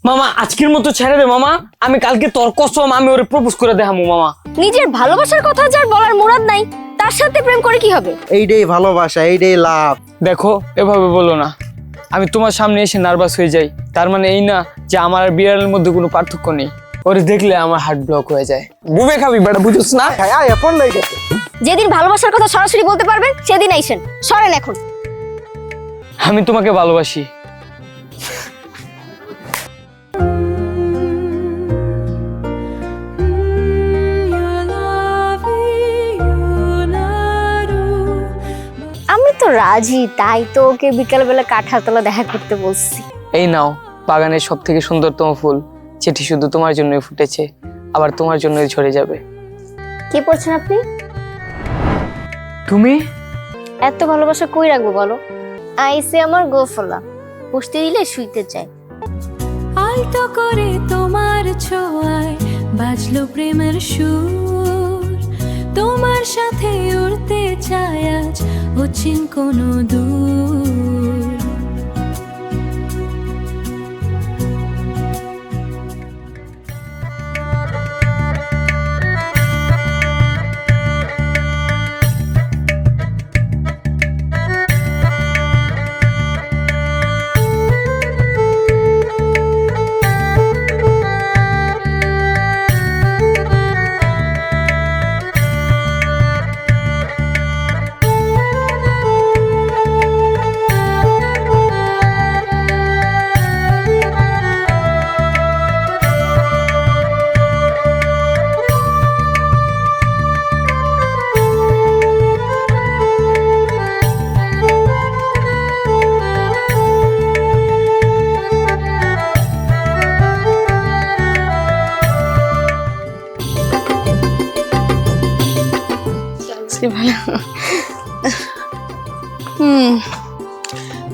মামা আজকের মতো ছেড়ে দে মামা, আমি কালকে তোর কসম আমি ওরে প্রপোজ করে দেখামু মামা। নিজের ভালোবাসার কথা যার বলার মুরাদ নাই তার সাথে প্রেম করে কি হবে? এইটাই ভালোবাসা, এইটাই লাভ। দেখো এভাবে বলো না, আমি তোমার সামনে এসে নার্ভাস হয়ে যাই, তার মানে এই না যে আমার আর বিড়ালের মধ্যে কোনো পার্থক্য নেই। ওরে দেখলে আমার হার্ট ব্লক হয়ে যায়। বুবে খাবি বেটা, বুঝছ না? হ্যাঁ এখন নাই গেছে। যেদিন ভালোবাসার কথা সরাসরি বলতে পারবেন সেদিন আইসেন, সরেন এখন। আমি তোমাকে ভালোবাসি। আমি তো রাজি, তাই তো ওকে বিকালবেলা কাঁঠালতলা দেখা করতে বলছি। এই নাও বাগানের সব থেকে সুন্দরতম ফুল, যেটি শুধু তোমার জন্যই ফুটেছে, আবার তোমার জন্যই ঝরে যাবে। কি পড়ছেন আপনি? তুমি এত ভালোবাসা কই রাখবো বলো? আইসে আমার গোফলা, পুষতে দিলে শুইতে চাই। আলতো করে তোমার ছোঁয়ায় বাজলো প্রেমের সুর, তোমার সাথে উড়তে চাই আজ অচিন কোনো দূর।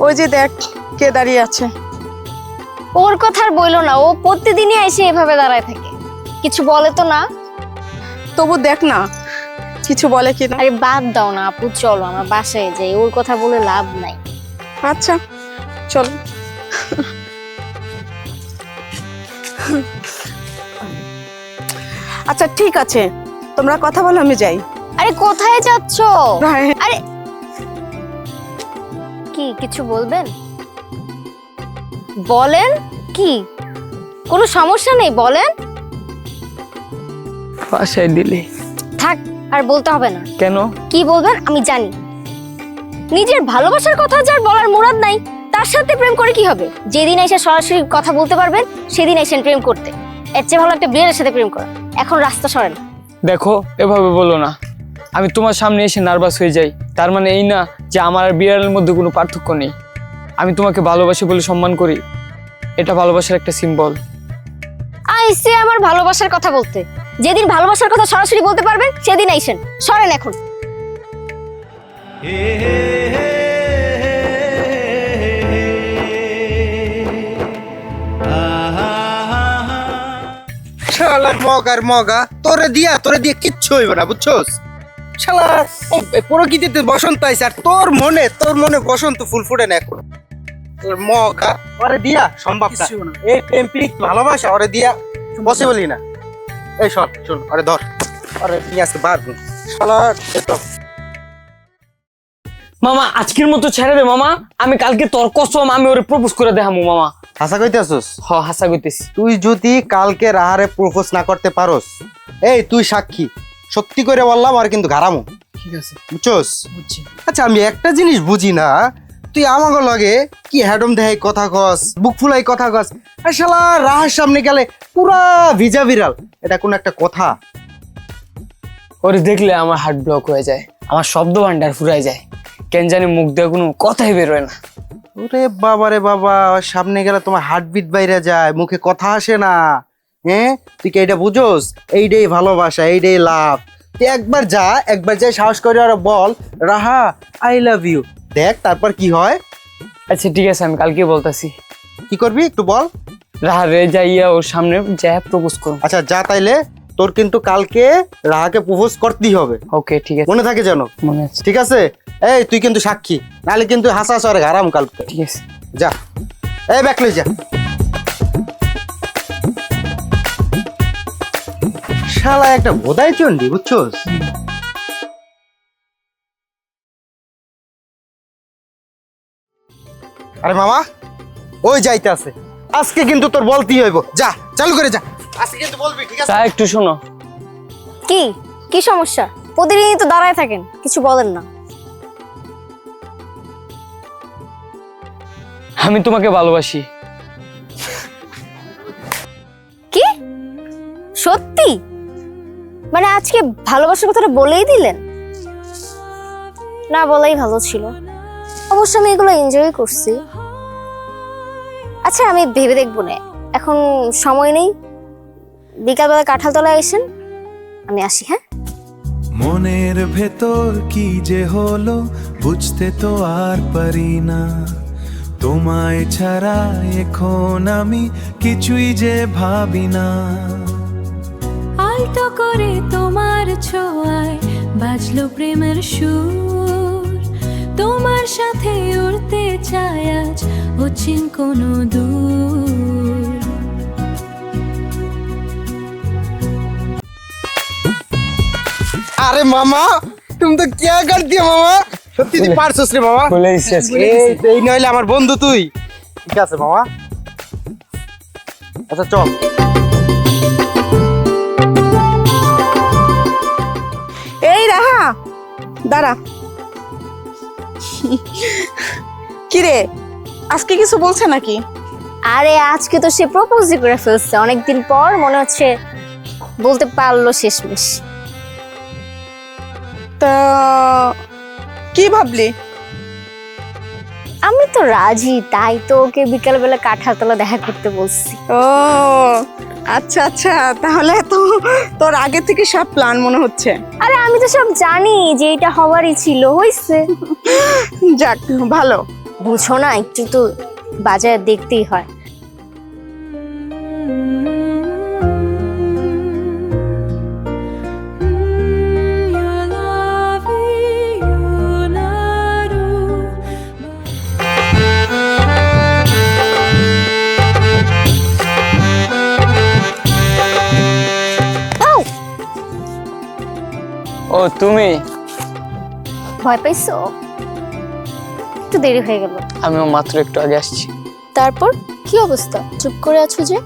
ওই যে দেখ কে দাঁড়িয়ে আছে। ওর কথা আর বইলো না, ও প্রতিদিনই এসে এভাবে দাঁড়ায় থাকে, কিছু বলে তো না? তবু দেখ না কিছু বলে কিনা। আরে বাদ দাও না আপু, চলো আমরা বাসায় যাই, ওর কথা বলে লাভ নাই। আচ্ছা চল। আচ্ছা ঠিক আছে, তোমরা কথা বলো, আমি যাই। আরে কোথায় যাচ্ছ? ভাই, আরে কি কিছু বলবেন? বলেন। কি কোনো সমস্যা নেই, বলেন। বাসায় দিলে থাক, আর বলতে হবে না। কেন? কি বলবেন আমি জানি। নিজের ভালোবাসার কথা যার বলার মুরাদ নাই তার সাথে প্রেম করে কি হবে? যেদিন এসে সরাসরি কথা বলতে পারবেন সেদিন এসেন প্রেম করতে। এর চেয়ে ভালো একটা বিড়ালের সাথে প্রেম করা। এখন রাস্তা সরেন। দেখো এভাবে বলো না, আমি তোমার সামনে এসে নার্ভাস হয়ে যাই, তার মানে এই না যে আমার আর বিড়ালের মধ্যে কোনো পার্থক্য নেই। আমি তোমাকে ভালোবাসি বলে সম্মান করি, এটা ভালোবাসার একটা সিম্বল। আইসে আমার ভালোবাসার কথা বলতে। যেদিন ভালোবাসার কথা সরাসরি বলতে পারবেন সেদিন আইসেন, সরেন এখন। শালার মগার মগা, তোরে দিয়ে কিচ্ছু হইবে না, বুঝছস? শালা প্রকৃতিতে বসন্ত আইছে, আর তোর মনে বসন্ত ফুল ফুটে না এখন। তোর মগা ওরে দিয়া সম্ভব না। এই প্রেম প্রীত ভালোবাসা ওরে দিয়া পসিবলই না। এই শোন আরে ধর, আরে নিয়ে আসতে পারবো শালা। মামা আজকের মতো ছেড়ে দে মামা, আমি কালকে তোর কসম আমি ওরে প্রপোজ করে দেখামু মামা। হাসা কইতেছস? হাসা কইতেছি। তুই যদি কালকে রাহারে প্রপোজ না করতে পারোস, এই তুই সাক্ষী, সত্যি করে বললাম আর কিন্তু ঘাড়ামো। ঠিক আছে, বুঝছস? বুঝছি। আচ্ছা আমি একটা জিনিস বুঝি না, তুই আমাকে লগে কি হ্যাডম দেখাই কথা কস, বুক ফুলাই কথা কস, আর শালা রাহার সামনে গেলে পুরা ভিজা বিড়াল, এটা কোন একটা কথা? ওরে দেখলে আমার হার্ট ব্লক হয়ে যায়, আমার শব্দ ভান্ডার ফুরায় যায়, কেন জানি মুখ দিয়ে কোনো কথাই বেরোয় না। ওরে বাবা রে বাবা, ওর সামনে গেলে তোমার হার্টবিট বাইরে যায়, মুখে কথা আসে না। হ্যাঁ তুই কি এটা বুঝোস? এইটাই ভালোবাসা, এইটাই লাভ। তুই একবার যা সাহস করে আর বল রাহা আই লাভ ইউ, দেখ তারপর কি হয়। আচ্ছা ঠিক আছে, আমি কালকে বলতাছি। কি করবি একটু বল। রাহারে যাইয়া ওর সামনে যাই প্রপোজ করব। আচ্ছা যা, তাইলে তোর কিন্তু কালকে রাহাকে প্রপোজ করতেই হবে। ওকে ঠিক আছে, মনে থাকে যেন। মনে আছে। ঠিক আছে, এই তুই কিন্তু সাক্ষী, নাহলে কিন্তু হাসা সরে হারাম কালকে। ঠিক আছে, যা, এই ব্যাক লই যা। শালা একটা বোধাই চন্ডী, বুঝছোস? আরে মামা, ওই যাইতে আছে। আজকে কিন্তু তোর বলতেই হইব। যা, চালু করে যা। আজকে কিন্তু বলবি, ঠিক আছে? তা একটু শোনো। কি কি সমস্যা? প্রতিদিনই তো দাঁড়ায় থাকেন, কিছু বলেন না। আমি তোমাকে ভালোবাসি। কি সত্যি? মানে আজকে ভালোবাসার কথাটা বলেই দিলেন? না বলাই ভালো ছিল। অবশ্য আমি এগুলো এনজয় করছি। আচ্ছা আমি ভেবে দেখবো না, এখন সময় নেই। বিকালবেলা কাঁঠালতলায় এসেন, আমি আসি। হ্যাঁ, মনের ভেতর কি যে হলো বুঝতে তো আর পারি না, তোমায় ছাড়া এখন আমি কিছুই যে ভাবি না। আলতো করে তোমার ছোঁয়ায় বাজলো প্রেমের সুর, তোমার সাথে উড়তে চাই আজ অচিন কোনো দূর। আরে মামা, তুমি তো क्या कर दिया মামা? সত্যি তুই পারছস রে মামা। এই নইলে আমার বন্ধু তুই। ঠিক আছে মামা, আচ্ছা চল। এই রাহা, দাঁড়া। কি রে, আজকে কিছু বলছে নাকি? আরে আজকে তো সে প্রপোজই করে ফেলছে, অনেকদিন পর মনে হচ্ছে বলতে পারলো শেষমেশ। তা কি ভাবলি? আমি তো রাজি, তাই তো ওকে বিকালবেলা কাঁঠালতলা দেখা করতে বলছি। ও আচ্ছা আচ্ছা, তাহলে তো তোর আগে থেকে সব প্ল্যান মনে হচ্ছে। আরে আমি তো সব জানি যে এটা হওয়ারই ছিল, হইছে। যাক ভালো। বুঝো না, একটু তো বাজার দেখতেই হয়। Your love, you know. আউ! ও তুমি? ভয় পাইছো? একটু দেরি হয়ে গেল। আমিও মাত্র একটু আগে আসছি। তারপর কি অবস্থা, চুপ করে আছো যে?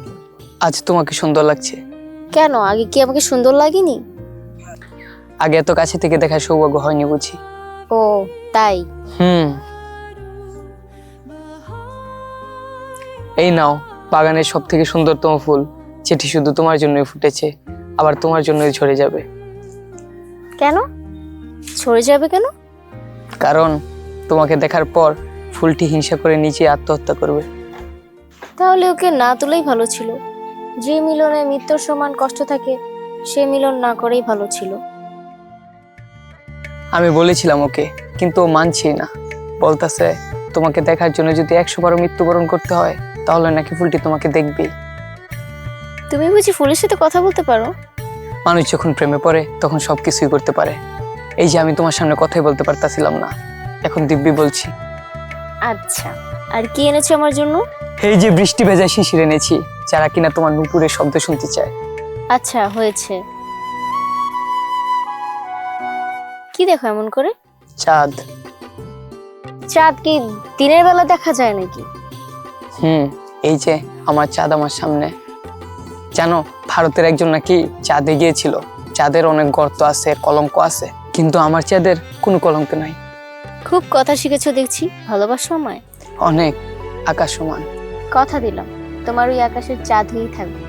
আজ তোমাকে সুন্দর লাগছে। কেন, আগে কি আমাকে সুন্দর লাগেনি? আগে এত কাছে থেকে দেখার সৌভাগ্য হয়নি বুঝি। ও তাই? এই নাও বাগানের সব থেকে সুন্দরতম ফুল, যেটি শুধু তোমার জন্যই ফুটেছে, আবার তোমার জন্যই ঝরে যাবে। কেন ছড়ে যাবে কেন? কারণ তোমাকে দেখার পর ফুলটি হিংসা করে নিচে আত্মহত্যা করবে। তাহলে ওকে না তুলেই ভালো ছিল। যে মিলনে মৃত্যুর সমান কষ্ট থাকে, সে মিলন না করেই ভালো ছিল। আমি বলেছিলাম ওকে, কিন্তু ও মানছেই না। বলতেছে তোমাকে দেখার জন্য যদি 100 বারও মৃত্যুবরণ করতে হয়, তাহলে নাকি ফুলটি তোমাকে দেখবেই। তুমি বুঝি ফুলের সাথে কথা বলতে পারো? মানুষ যখন প্রেমে পড়ে তখন সবকিছুই করতে পারে। এই যে আমি তোমার সামনে কথাই বলতে পারতাছিলাম না, এখন দিব্যি বলছি। আচ্ছা, আর কি এনেছো আমার জন্য? এই যে বৃষ্টি ভেজা শিশির এনেছি, যারা কিনা তোমার নুপুরের শব্দ শুনতে চায়। আচ্ছা হয়েছে। কি দেখো এমন করে? চাঁদ। চাঁদ কি দিনের বেলা দেখা যায় নাকি? এই যে আমার চাঁদ আমার সামনে। জানো, ভারতের একজন নাকি চাঁদে গিয়েছিল। চাঁদের অনেক গর্ত আছে, কলঙ্ক আছে, কিন্তু আমার চাঁদের কোনো কলঙ্ক নাই। খুব কথা শিখেছো দেখছি, ভালোবাসো আমায়? অনেক, আকাশ সমান। কথা দিলাম তোমার ওই আকাশের চাঁদ হয়েই থাকবে।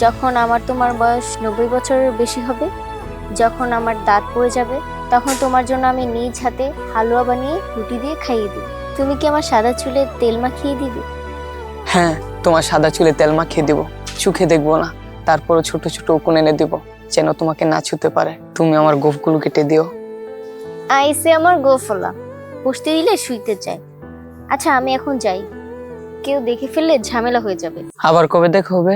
যখন আমার তোমার বয়স 90 বছরের বেশি হবে, যখন আমার দাঁত পড়ে যাবে, তখন তোমার জন্য আমি নিজ হাতে হালুয়া বানিয়ে রুটি দিয়ে খাইয়ে দিব। তুমি কি আমার সাদা চুলে তেল মাখিয়ে দিবে? হ্যাঁ, তোমার সাদা চুলে তেল মাখিয়ে দিব। চোখে দেখবো না, তারপরও ছোট ছোট উকুন এনে দিব, যেন তোমাকে না ছুতে পারে। তুমি আমার গোফগুলো কেটে দিও। আইসে আমার গোফলা, পুষতে দিলে শুইতে চায়। আচ্ছা আমি এখন যাই, কেউ দেখে ফেললে ঝামেলা হয়ে যাবে। আবার কবে দেখা হবে?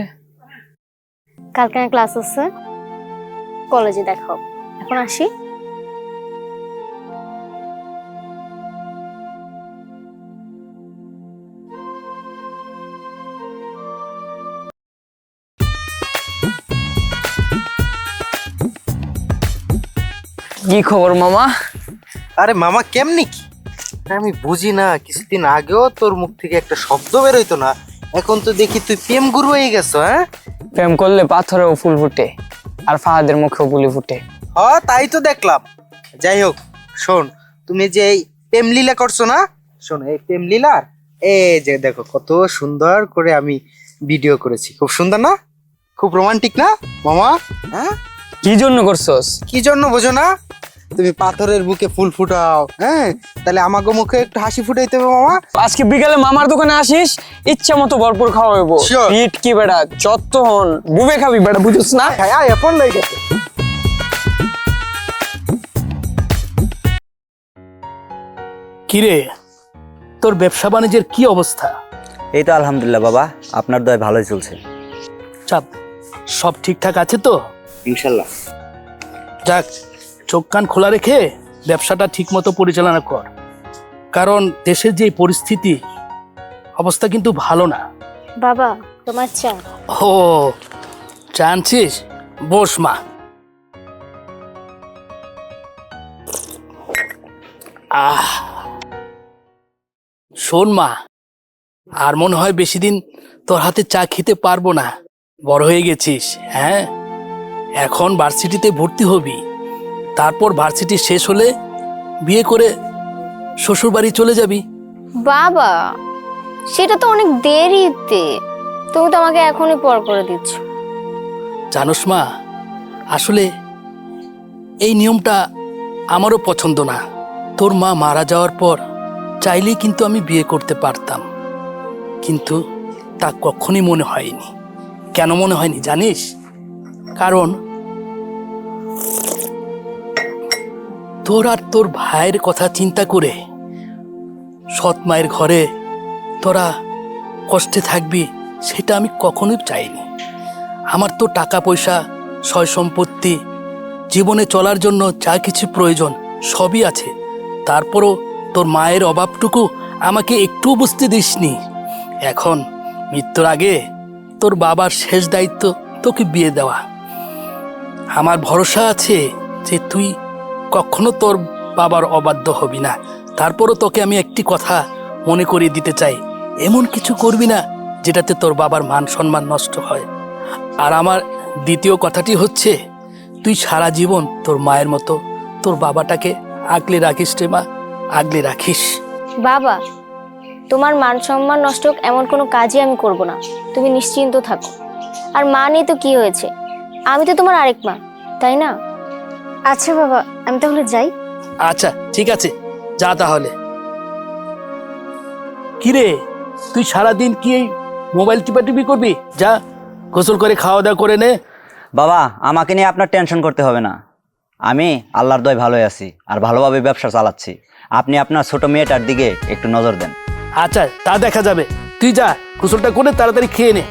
কালকে না ক্লাস আছে, কলেজে দেখা হবে। এখন আসি। কি খবর মামা? আরে মামা কেমনি কি? আমি বুঝি না, কিছুদিন আগেও তোর মুখ থেকে একটা শব্দ বেরোইতো না, এখন তো দেখি তুই প্রেম গুরু হয়ে গেছো। হ্যাঁ প্রেম করলে পাথরেও ফুল ফুটে, আর ফাহাদের মুখেও বুলি ফুটে। তাই তো দেখলাম। যাই হোক শোন, তুমি যে এই প্রেম লীলা করছো না, শোন এই প্রেম লীলার এই যে দেখো কত সুন্দর করে আমি ভিডিও করেছি, খুব সুন্দর না? খুব রোমান্টিক না মামা? হ্যাঁ কি জন্য করছস? কি জন্য বোঝো না? তুমি পাথরের বুকে ফুল ফুটাও, হ্যাঁ তাহলে আমাকে মুখে একটু হাসি ফুটাইতে হবে মামা। আজকে বিকালে মামার দোকানে আসিস, ইচ্ছা মতো ভরপুর খাওয়া হইব। Sure. পিট কি বেড়া, যত হন বুবে খাবি বেড়া, বুঝছ না? আয় ফোন লই গেছে। কিরে, তোর ব্যবসা বাণিজ্যের কি অবস্থা? এই তো আলহামদুলিল্লাহ বাবা, আপনার দয় ভালোই চলছে। চাপ, সব ঠিকঠাক আছে তো? ইনশাল্লাহ। যাক, চোখ কান খোলা রেখে ব্যবসাটা ঠিক মতো পরিচালনা কর, কারণ দেশের যে পরিস্থিতি, অবস্থা কিন্তু ভালো না। বাবা তোমার চা। ও জানছিস, বস মা। শোন মা, আর মনে হয় বেশি দিন তোর হাতে চা খেতে পারবো না, বড় হয়ে গেছিস। হ্যাঁ, এখন ভার্সিটিতে ভর্তি হবি, তারপর ভার্সিটি শেষ হলে বিয়ে করে শ্বশুর বাড়ি চলে যাবি। বাবা সেটা তো অনেক দেরিতে, তুমি তো আমাকে এখনই পর করে দিচ্ছ। জানোস মা, আসলে এই নিয়মটা আমারও পছন্দ না। তোর মা মারা যাওয়ার পর চাইলেই কিন্তু আমি বিয়ে করতে পারতাম, কিন্তু তা কখনই মনে হয়নি। কেন মনে হয়নি জানিস? কারণ তোর আর তোর ভাইয়ের কথা চিন্তা করে, সৎ মায়ের ঘরে তোরা কষ্টে থাকবি সেটা আমি কখনোই চাইনি। আমার তো টাকা পয়সা, সয় সম্পত্তি, জীবনে চলার জন্য যা কিছু প্রয়োজন সবই আছে, তারপরও তোর মায়ের অভাবটুকু আমাকে একটুও বুঝতে দিসনি। এখন মৃত্যুর আগে তোর বাবার শেষ দায়িত্ব তোকে বিয়ে দেওয়া। আমার ভরসা আছে যে তুই কখনো তোর বাবার অবাধ্য হবি না। তারপরও তোকে আমি একটি কথা মনে করিয়ে দিতে চাই, এমন কিছু করবি না যেটাতে তোর বাবার মান সম্মান নষ্ট হয়। আর আমার দ্বিতীয় কথাটি হচ্ছে, তুই সারা জীবন তোর মায়ের মতো তোর বাবাটাকে আগলে রাখিস রে মা, আগলে রাখিস। বাবা তোমার মান সম্মান নষ্ট হোক এমন কোনো কাজই আমি করব না, তুমি নিশ্চিন্ত থাকো। আর মা নিয়ে তো কি হয়েছে, আমি তো তোমার আরেক মা, তাই না? আচ্ছা বাবা, আমি তাহলে যাই। আচ্ছা ঠিক আছে, যা তাহলে। কিরে, তুই সারাদিন কি এই মোবাইল টিপাটিপি করবি? যা, গোসল করে খাওয়া দাওয়া করে নে। বাবা, আমাকে নিয়ে আপনার টেনশন করতে হবে না, আমি আল্লাহর দয় ভালোই আছি আর ভালোভাবে ব্যবসা চালাচ্ছি। আপনি আপনার ছোট মেয়েটার দিকে একটু নজর দেন। আচ্ছা, তা দেখা যাবে। তুই যা, গোসলটা করে তাড়াতাড়ি খেয়ে নে।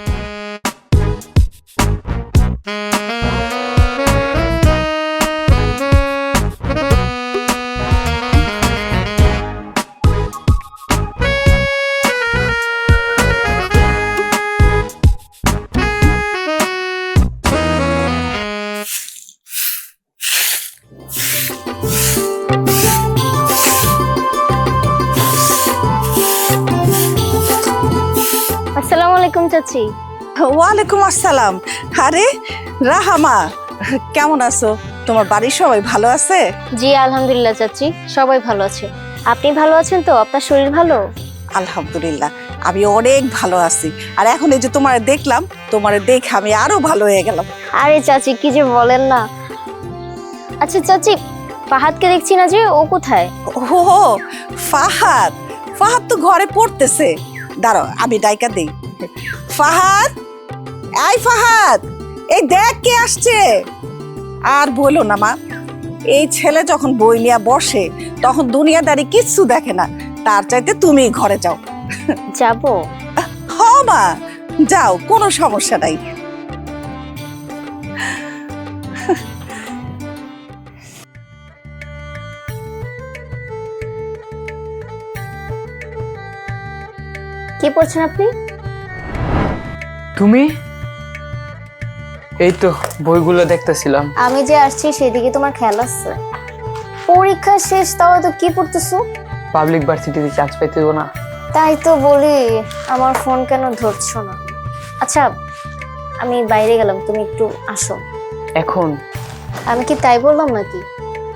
আসসালামু আলাইকুম চাচি। ওয়ালাইকুম আসসালাম। আরে রাহামা, কেমন আছো? তোমার বাড়ির সবাই ভালো আছে? জি আলহামদুলিল্লাহ চাচি, সবাই ভালো আছে। আপনি ভালো আছেন তো? আপনার শরীর ভালো? আলহামদুলিল্লাহ, আমি অনেক ভালো আছি। আর এখন এই যে তোমার দেখলাম, তোমার দেখে আমি আরো ভালো হয়ে গেলাম। আরে চাচি কি যে বলেন না। আচ্ছা চাচি, ফাহাদকে দেখছি না যে, ও কোথায়? ও ফাহাদ, ফাহাদ তো ঘরে পড়তেছে। দাঁড়াও, আমি ডাইকা দেই। ফাহাদ, এই ফাহাদ, এই দেখ কে আসছে। আর বলো না মা, এই ছেলে যখন বই নিয়ে বসে তখন দুনিয়াদারি কিচ্ছু দেখে না, তার চাইতে তুমি ঘরে যাও। যাব? হ মা, যাও, কোনো সমস্যা নাই। কি পড়ছেন আপনি? তুমি? এই তো বইগুলো দেখতেছিলাম। আমি যে আসছি সেদিকে তোমার খেয়াল আছে? পরীক্ষা শেষ, তাও তো কি পড়তেছো? পাবলিক ভার্সিটিতে চান্স পাইতে দেবো না। তাই তো বলি, আমার ফোন কেন ধরছো না? আচ্ছা, আমি বাইরে গেলাম, তুমি একটু আসো। এখন? আমি কি তাই বললাম নাকি?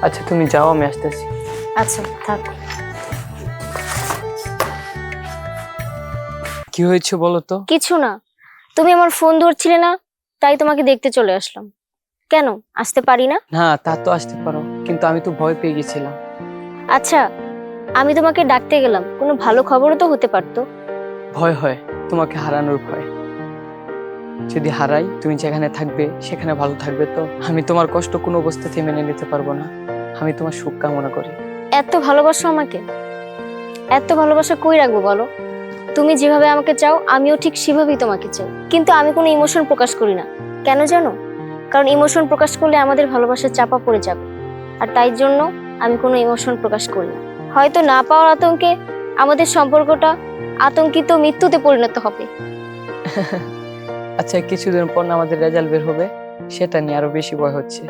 আচ্ছা তুমি যাও, আমি আসতেছি। আচ্ছা থাক। কি হয়েছে বলো তো? কিছু না, তুমি আমার ফোন ধরছিলে না, তাই তোমাকে দেখতে চলে আসলাম। কেন আসতে পারি না? না, তা তো আসতে পারো, কিন্তু আমি তো ভয় পেয়ে গেছিলাম। আচ্ছা, আমি তোমাকে ডাকতে গেলাম, কোনো ভালো খবরও তো হতে পারতো। ভয় হয়, তোমাকে হারানোর ভয়। যদি হারাই, তুমি যেখানে থাকবে সেখানে ভালো থাকবে তো? আমি তোমার কষ্ট কোনো অবস্থাতেই মেনে নিতে পারবো না। আমি তোমার সুখ কামনা করি। এত ভালোবাসো আমাকে, এত ভালোবাসা কই রাখবো বলো? তুমি যেভাবে আমাকে চাও, আমিও ঠিক সেভাবেই তোমাকে চাই, কিন্তু আমি কোনো ইমোশন প্রকাশ করি না। কেন জানো? কারণ ইমোশন প্রকাশ করলে আমাদের ভালোবাসা চাপা পড়ে যাবে, আর তাই জন্য আমি কোনো ইমোশন প্রকাশ করি না। হয়তো না পাওয়ার আতঙ্কে আমাদের সম্পর্কটা আতঙ্কিত মৃত্যুতে পরিণত হবে। আচ্ছা, কিছুদিন পর না আমাদের রেজাল্ট বের হবে, সেটা নিয়ে আরো বেশি ভয় হচ্ছে।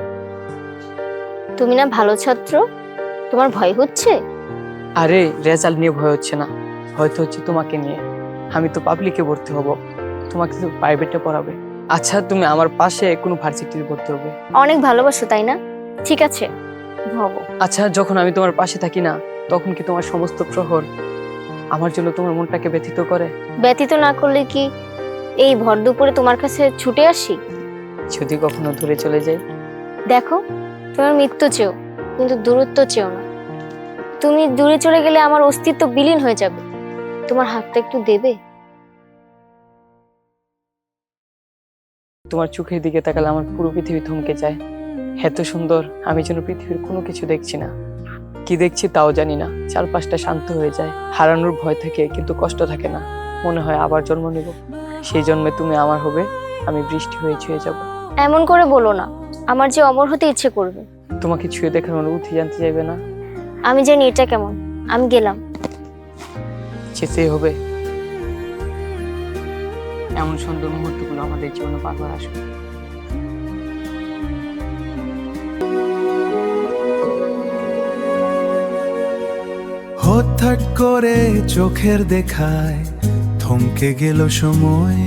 তুমি না ভালো ছাত্র, তোমার ভয় হচ্ছে? আরে রেজাল্ট নিয়ে ভয় হচ্ছে না, হয়তো হচ্ছে তোমাকে নিয়ে। আমি তো পাবলিকে ভর্তি হব, তোমাকে তো প্রাইভেটে পড়াবে। আচ্ছা, তুমি আমার পাশে কোনো ভার্সিটিতে ভর্তি হবে। অনেক ভালোবাসো তাই না? ঠিক আছে, ভাবো। আচ্ছা, যখন আমি তোমার পাশে থাকি না, তখন কি তোমার সমস্ত প্রহর আমার জন্য তোমার মনটাকে ব্যথিত করে? ব্যতীত না করলে কি এই ভর দুপুরে তোমার কাছে ছুটে আসি? যদি কখনো দূরে চলে যাই? দেখো, তোমার মৃত্যু চেও, কিন্তু দূরত্ব চেও না। তুমি দূরে চলে গেলে আমার অস্তিত্ব বিলীন হয়ে যাবে। তোমার হাতটা একটু দেবে? তোমার চোখের দিকে তাকালে আমার পুরো পৃথিবী থমকে যায়। এত সুন্দর, আমি যেন পৃথিবীর কোনো কিছু দেখছি না। কি দেখছি তাও জানি না। চারপাশটা শান্ত হয়ে যায়। হারানোর ভয় থাকে, কিন্তু কষ্ট থাকে না। মনে হয় আবার জন্ম নিব। সেই জন্মে তুমি আমার হবে, আমি বৃষ্টি হয়ে ছুঁয়ে যাব। এমন করে বলো না, আমার যে অমর হতে ইচ্ছে করবে। তোমাকে ছুঁয়ে দেখার অনুভূতি জানতে চাইবে না? আমি জানি এটা কেমন। আমি গেলাম। যেতেই হবে। এমন সুন্দর মুহূর্তগুলো আমাদের জীবনে বারবার আসবে। হঠাৎ করে চোখের দেখায় থমকে গেল সময়,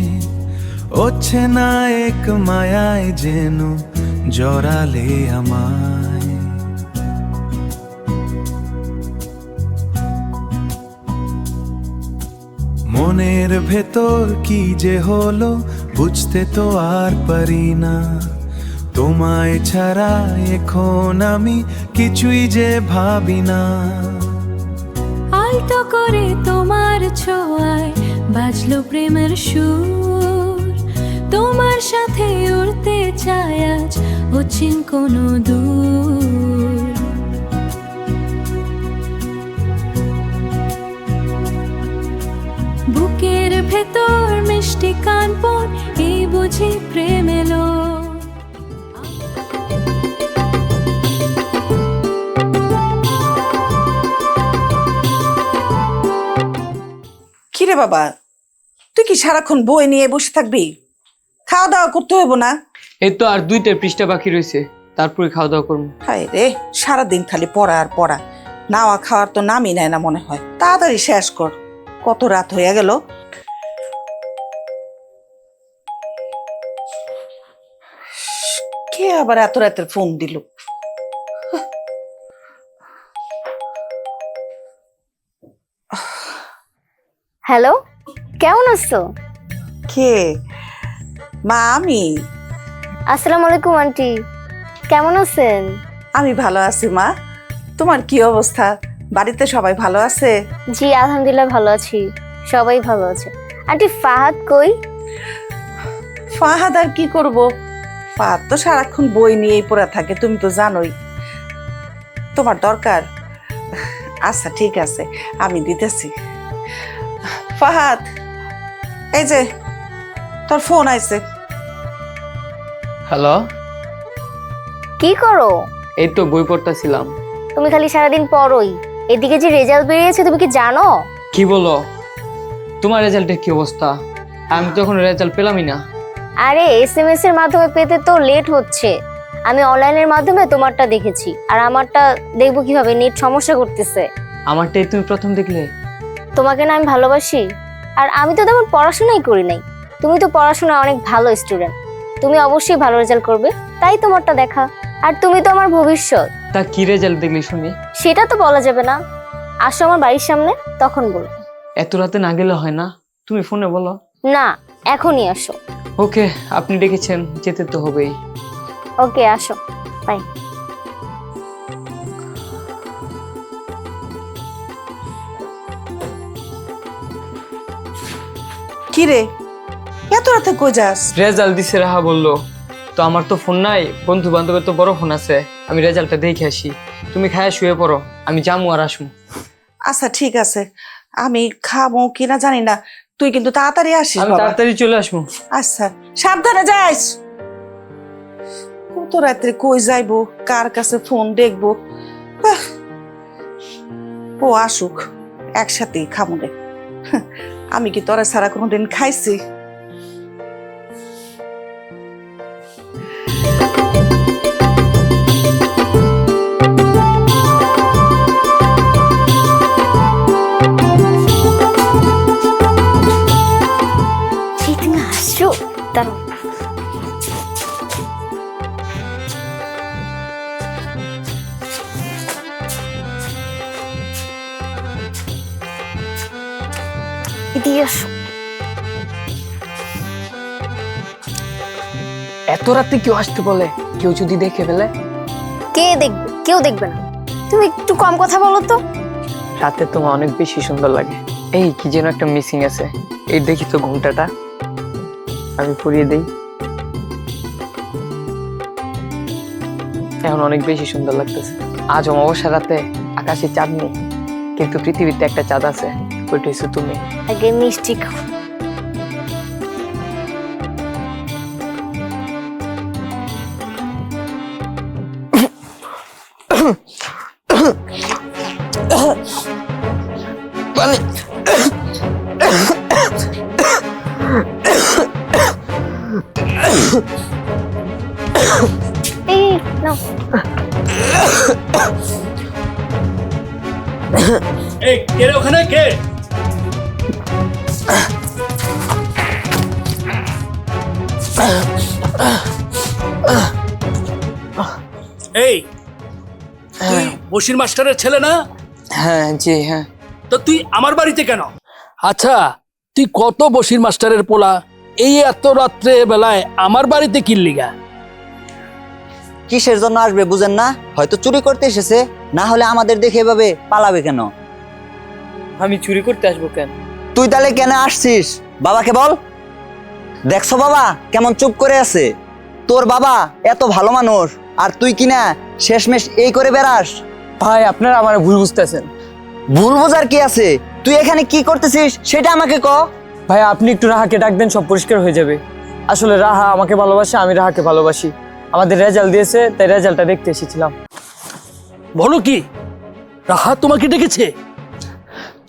হচ্ছে না এক মায়ায় যেন জড়ালে আমায়। মনের ভেতর কি যে হলো বুঝতে তো আর পারি না, তোমায় ছাড়া এখন আমি কিছুই যে ভাবি না। আলতো করে তোমার ছোঁয়ায় বাজলো প্রেমের সুর, তোমার সাথে উড়তে চাই আজ অচিন কোনো দূর। বুকের ভেতর মিষ্টি কানপন, এই বুঝি প্রেম এলো। কিরে বাবা, তুই কি সারাক্ষণ বই নিয়ে বসে থাকবি? খাওয়া দাওয়া করতে হইব না? এই তো আর 2টা পৃষ্ঠা বাকি রয়েছে, তারপরে খাওয়া দাওয়া করবো। হায় রে, সারাদিন খালি পড়া আর পড়া, নাওয়া খাওয়ার তো নামই নেয় না মনে হয়। তাড়াতাড়ি শেষ কর, কত রাত হয়ে গেল। কে আবার এত রাতের ফোন দিল? হ্যালো, কেমন আছো? কে? মা, আমি। আসসালামু আলাইকুম আন্টি, কেমন আছেন? আমি ভালো আছি মা, তোমার কি অবস্থা? বাড়িতে সবাই ভালো আছে? জি আলহামদুলিল্লাহ ভালো আছি, সবাই ভালো আছে। আন্টি ফাহাদ কই? ফাহাদ আর কি করব, ফাহাদ তো সারাক্ষণ বই নিয়েই পড়ে থাকে, তুমি তো জানোই। তোমার দরকার? আচ্ছা ঠিক আছে, আমি দিতেছি। ফাহাদ, এই যে তোর ফোন আইছে। হ্যালো, কি করো? এই তো বই পড়তেছিলাম। তুমি খালি সারাদিন পড়োই, এদিকে যে রেজাল্ট বেরিয়েছে তুমি কি জানো? কি বলো? তোমার রেজাল্টের কি অবস্থা? আমি তো এখন রেজাল্ট পেলামই না। আরে SMS এর মাধ্যমে পেতে তো লেট হচ্ছে, আমি অনলাইনের মাধ্যমে তোমারটা দেখেছি, আর আমারটা দেখবো কিভাবে, নেট সমস্যা করতেছে। আমারটাই তুমি প্রথম দেখলে? তোমাকে না আমি ভালোবাসি, আর আমি তো তেমন পড়াশোনাই করি নাই। তুমি তো পড়াশোনায় অনেক ভালো স্টুডেন্ট, তুমি অবশ্যই ভালো রেজাল্ট করবে, তাই তোমারটা দেখা। আর তুমি তো আমার ভবিষ্যৎ। তা কি রেজাল্ট দেখলি শুনি? সেটা তো বলা যাবে না, আসো আমার বাড়ির সামনে, তখন বলবো। এত রাতে না গেলে হয় না? তুমি ফোনে বলো। না, এখনই আসো। ওকে, আপনি ডেকেছেন, যেতে তো হবেই। ওকে, আসো, বাই। কি রে, এত রাতে কই যাস? রেজাল্ট দিছে রাহা বললো। তো আমার তো ফোন নাই, বন্ধু বান্ধবের তো বড় ফোন আছে, আমি রেজাল্টটা দেখে আসি। তুমি খায়া শুয়ে পড়ো, আমি যামু আর আসমু। আচ্ছা ঠিক আছে, আমি খাবো কিনা জানি না, তুই কিন্তু তাড়াতাড়ি আসিস আমি বাবা। তাড়াতাড়ি চলে আসবো। আচ্ছা, সাবধানে যাইস। কত রাত্রে কই যাইবো, কার কাছে ফোন দেখবো। আহ, ও আসুক, একসাথেই খাবো রে। আমি কি তোরা ছাড়া কোনোদিন খাইছি? সেই তুমি আসছো, দাঁড়াও। এদিকে আসো। এত রাতে কেউ আসতে বলে? কেউ যদি দেখে ফেলে? কে দেখবে? কেউ দেখবে না। তুমি একটু কম কথা বলো তো। রাতে তোমার অনেক বেশি সুন্দর লাগে। এই কি যেন একটা মিসিং আছে, এই দেখি তো ঘুমটাটা, আমি পরিয়ে দেই। এখন অনেক বেশি সুন্দর লাগতেছে। আজ অমাবস্যা রাতে আকাশে চাঁদ নেই, কিন্তু পৃথিবীতে একটা চাঁদ আছে, ওইটা হচ্ছে তুমি। আগে মিষ্টি খাও। এই নাও। এই কে রে ওখানে, কে? এই তুই বশির মাস্টারের ছেলে না? হ্যাঁ জি হ্যাঁ। তো তুই আমার বাড়িতে কেন? আচ্ছা, তুই কত বশির মাস্টারের পোলা, এই এত রাত্রে বেলায় আমার বাড়িতে কি লিগা? কিসের জন্য আসবে বুঝেন না? হয়তো চুরি করতে এসেছে, না হলে আমাদের দেখে এভাবে পালাবে কেন? আমি চুরি করতে আসবো কেন? তুই তাহলে কেন আসছিস? বাবাকে বল। দেখছো বাবা কেমন চুপ করে আছে? তোর বাবা এত ভালো মানুষ, আর তুই কিনা শেষমেশ এই করে বেড়াস। ভাই আপনারা আমার ভুল বুঝতেছেন। ভুল বোঝার কি আছে? তুই এখানে কি করতেছিস সেটা আমাকে ক। ভাই আপনি একটু রাহাকে ডাক দেন, সব পরিষ্কার হয়ে যাবে। আসলে রাহা আমাকে ভালোবাসে, আমি রাহাকে ভালোবাসি। আমাদের রেজাল্ট দিয়েছে, তাই রেজাল্টটা দেখতে এসেছিলাম। বলো কি, রাহা তোমাকে ডেকেছে?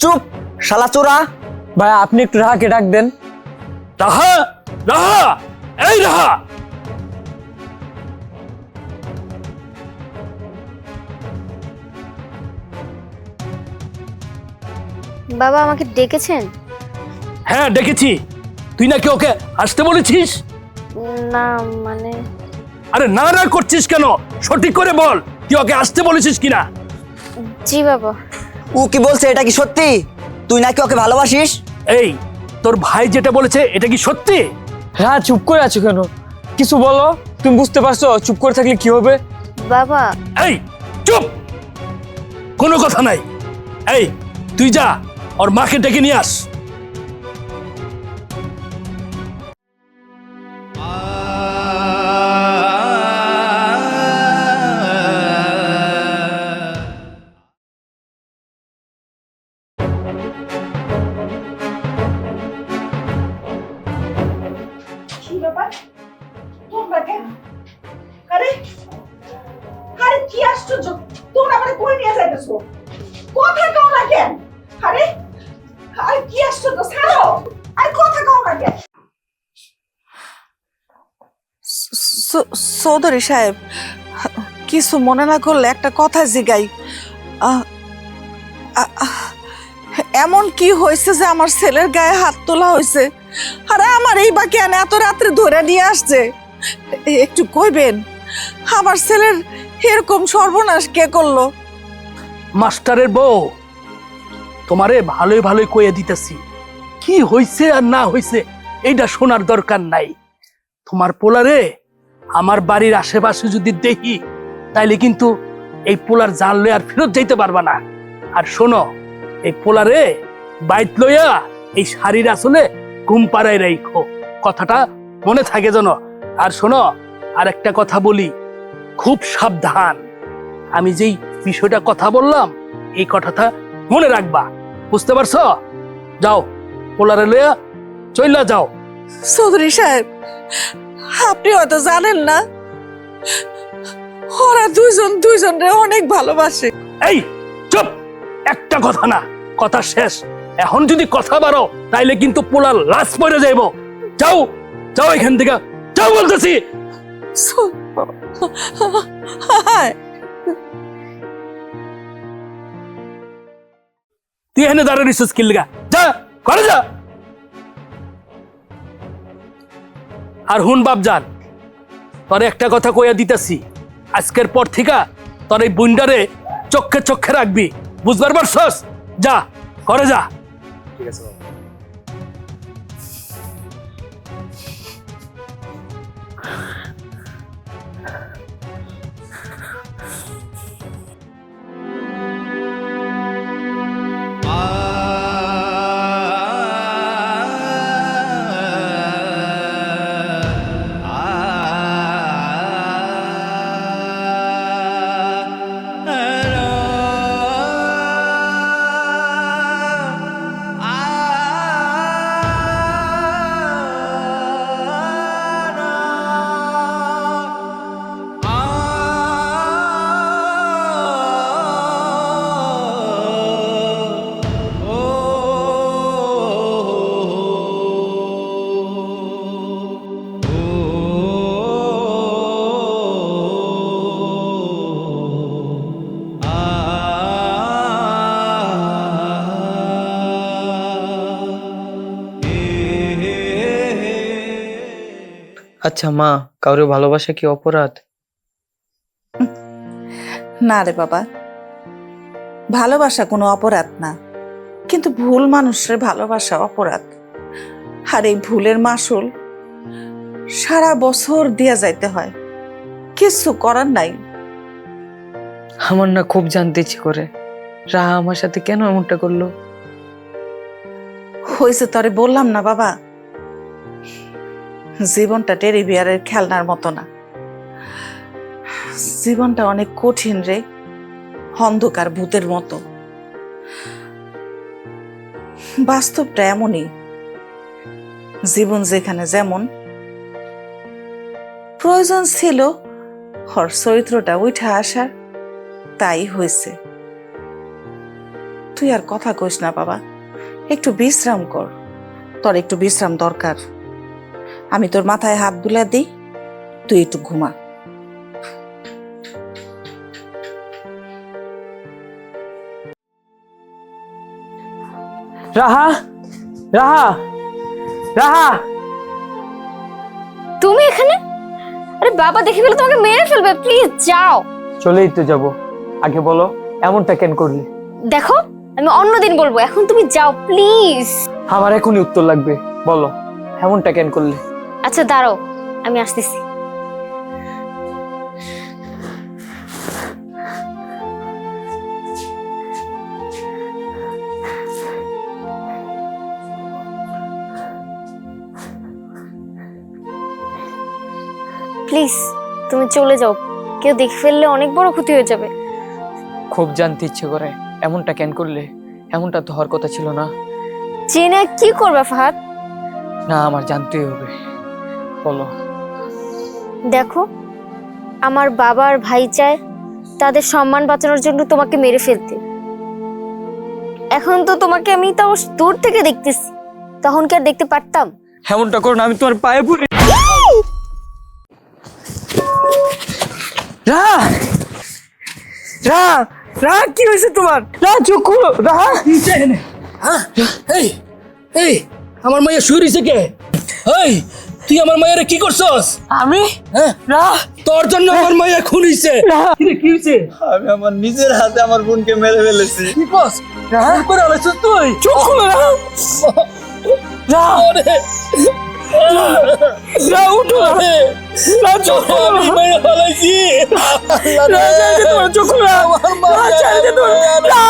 চুপ শালা চোরা। ভাই আপনি একটু রাহাকে ডাক দেন। রাহা, রাহা, এই রাহা! বাবা আমাকে ডেকেছেন? হ্যাঁ ডেকেছি। তুই নাকি ওকে আসতে বলেছিস? না মানে, আরে না না করছিস কেন? সঠিক করে বল, তুই ওকে আসতে বলেছিস কিনা? জি বাবা। ও কি বলছে এটা কি সত্যি? তুই নাকি ওকে ভালোবাসিস? এই তোর ভাই যেটা বলেছে এটা কি সত্যি? হ্যাঁ, চুপ করে আছো কেন? কিছু বলো। তুমি বুঝতে পারছো চুপ করে থাকলে কি হবে? বাবা, এই চুপ, কোনো কথা নাই। এই তুই যা, ওর মাকে ডেকে নিয়ে আস। কি ব্যাপার? তোমরা কেন? আরে আরে কি আশ্চর্য, তোমরা আমারে কই নিয়ে যাইতেছো? কথা কও না কেন? আরে আরে কি আশ্চর্য, ছাড়ো। আরে কথা কও না কেন? চৌধুরী সাহেব, কিছু মনে না করলে একটা কথা জিগাই। আহ, এমন কি হয়েছে যে আমার ছেলের গায়ে হাত তোলা হয়েছে? আরে আমার এই বাকি এত রাত্রে ধরে নিয়ে আসছে, একটু কইবেন আমার ছেলের এরকম সর্বনাশ কে করলো? মাস্টারের বউ, তোমারে ভালোই ভালোই কইয়া দিতেছি, কি হইছে আর না হইছে এইটা শোনার দরকার নাই। তোমার পোলারে আমার বাড়ির আশেপাশে যদি দেখি তাইলে কিন্তু এই পোলার জাল লইয়া আর ফেরত যাইতে পারবা না। আর শোনো, এই পোলারে বাইত লইয়া এই শাড়ির আসলে ঘুম পাড়াই রাখো, কথাটা মনে থাকে যেন। আর শোনো, আর একটা কথা বলি, খুব সাবধান। আমি যেই বিষয়টা কথা বললাম এই কথাটা মনে রাখবা, বুঝতে পারছো? যাও, পোলারে লইয়া চইলা যাও। চৌধুরী সাহেব, আপনি হয়তো জানেন না, ওরা দুইজনরে অনেক ভালোবাসে। এই চুপ, একটা কথা না, কথা শেষ। এখন যদি কথা বাড়ো তাইলে কিন্তু পোলার লাশ পড়ে যাইব। যাও যাও এখান থেকে, যাও বলতেছি। তুই এখানে দাঁড়িয়ে রিসোর্স কিল গা, যা করে যা। আর হুন বাপজান, তোর একটা কথা কইয়া দিতেছি, আজকের পর থেকে তোর এই বুন্ডারে চোখে চোখে রাখবি, বুঝবার পারছস? যা করে যা। ঠিক আছে বাবা। আচ্ছা মা, কাউরে ভালোবাসা কি অপরাধ? না রে বাবা, ভালোবাসা কোনো অপরাধ না, কিন্তু ভুল মানুষের ভালোবাসা অপরাধ। আর এই ভুলের মাসুল সারা বছর দিয়া যাইতে হয়, কিছু করার নাই। আমার না খুব জানতে ইচ্ছে করে, রাহা আমার সাথে কেন এমনটা করলো। হয়েছে তরে বললাম না বাবা, জীবনটা টেরি বিয়ারের খেলনার মতো না, জীবনটা অনেক কঠিন রে, অন্ধকার ভূতের মতো। বাস্তবটা এমনই, জীবন যেখানে যেমন, প্রয়োজন ছিল ওর চরিত্রটা উঠে আসার, তাই হয়েছে। তুই আর কথা কইস না বাবা, একটু বিশ্রাম কর, তোর একটু বিশ্রাম দরকার। আমি তোর মাথায় হাত বুলা দিই, তুই একটু ঘুমা। রাহা, রাহা, রাহা, তুমি এখানে? আরে বাবা দেখে ফেলে তোমাকে মেরে ফেলবে, প্লিজ যাও। চলেই তো যাব, আগে বলো এমনটা কেন করলি? দেখো, আমি অন্যদিন বলবো, এখন তুমি যাও প্লিজ। আমার এখনই উত্তর লাগবে, বলো এমনটা কেন করলে? আচ্ছা দাঁড়াও, আমি আসতেছি। প্লিজ তুমি চলে যাও, কেউ দেখে ফেললে অনেক বড় ক্ষতি হয়ে যাবে। খুব জানতে ইচ্ছে করে, এমনটা কেন করলে? এমনটা তো হওয়ার কথা ছিল না। জেনে কি করবে ফাহাদ? না, আমার জানতেই হবে, বলো। দেখো, আমার বাবা আর ভাই চায় তাদের সম্মান বাঁচানোর জন্য তোমাকে মেরে ফেলতে। এখন তো তোমাকে আমি তাও দূর থেকে দেখতেছি, তখন কি আর দেখতে পারতাম? এমনটা করো না, আমি তোমার পায়ে পড়ি। রা রা রা কি হয়েছে তোমার? রা চোখ খুলো রা। হ্যাঁ এই এই আমার মাইয়া শুয়ে রয়েছে কে? এই তুই আমার মায়ের কি করছস? আমি হ্যাঁ রা তোর জন্য আমার মাইয়া খুন হইছে। কি হইছে? আমি আমার নিজের হাতে আমার বোনকে মেরে ফেলেছি। কি কস? খুন করে আলাইছস তুই? চোখ খুলো রা। রা ওরে রা উঠো ওরে রা চোখ খুলো আমি মেরে ফেলাইছি। রা চোখ খুলো রা ছেড়ে দে তোমার রা